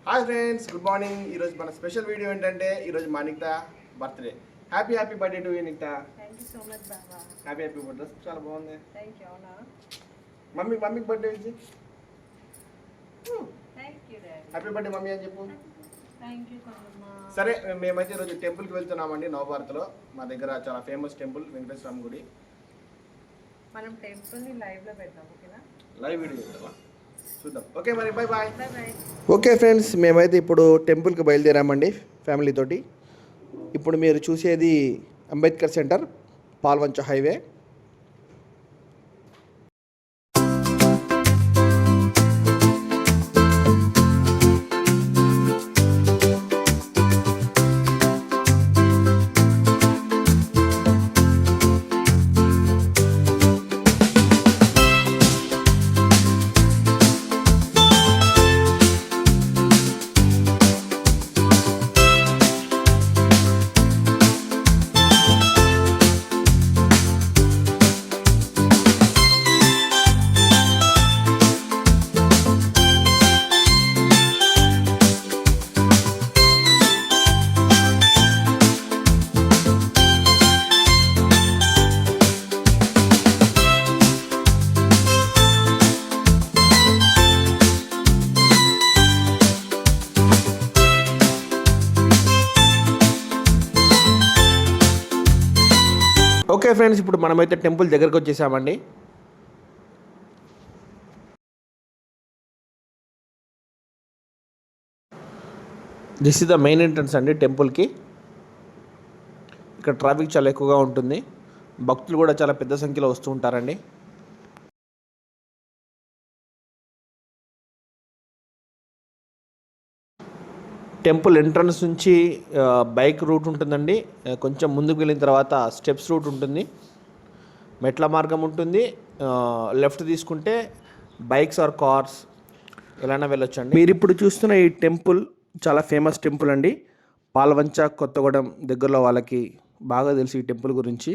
Hi friends, good morning. ఈరోజు మన special video ఏంటంటే ఈరోజు మా Nikta birthday. Happy birthday to you Nikta. Thank you so much బాబా. Happy birthday. చాలా బాగుంది. Thank you. అవునా? మమ్మీకి బర్త్డే ఇచ్చి thank you daddy. Happy birthday mummy అని చెప్పు. థ్యాంక్ యూ కన్నమ్మ. సరే, మేమైతే ఈరోజు టెంపుల్కి వెళ్తున్నామండి. నవభారత్లో మా దగ్గర చాలా ఫేమస్ టెంపుల్ వెంకటేశ్వర గుడి. మనం టెంపుల్ని లైవ్లో పెడదాం, ఓకేనా? లైవ్ వీడియో చేద్దామా? చూద్దాం. ఓకే, మరి bye bye. Bye. Okay friends, మేమైతే ఇప్పుడు టెంపుల్కి బయలుదేరామండి ఫ్యామిలీతోటి. ఇప్పుడు మీరు చూసేది Ambedkar centre, Palvancha highway. Okay friends, ఇప్పుడు మనమైతే టెంపుల్ దగ్గరకు వచ్చేసామండి. This is the main entrance అండి టెంపుల్కి. ఇక్కడ ట్రాఫిక్ చాలా ఎక్కువగా ఉంటుంది. భక్తులు కూడా చాలా పెద్ద సంఖ్యలో వస్తూ ఉంటారండి. టెంపుల్ ఎంట్రన్స్ నుంచి బైక్ రూట్ ఉంటుందండి. కొంచెం ముందుకు వెళ్ళిన తర్వాత స్టెప్స్ రూట్ ఉంటుంది, మెట్ల మార్గం ఉంటుంది. లెఫ్ట్ తీసుకుంటే బైక్స్ ఆర్ కార్స్ ఎలానే వెళ్ళొచ్చండి. మీరు ఇప్పుడు చూస్తున్న ఈ టెంపుల్ చాలా ఫేమస్ టెంపుల్ అండి. పాల్వంచ కొత్తగూడెం దగ్గరలో వాళ్ళకి బాగా తెలుసు ఈ టెంపుల్ గురించి.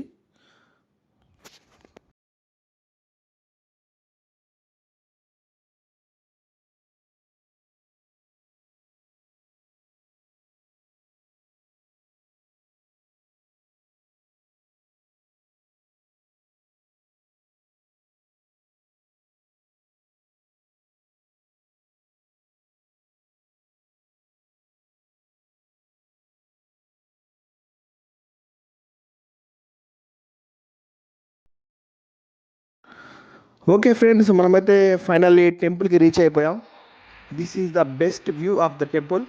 ఓకే ఫ్రెండ్స్, మనమైతే ఫైనల్లీ టెంపుల్కి రీచ్ అయిపోయాం. This is the best view of the temple.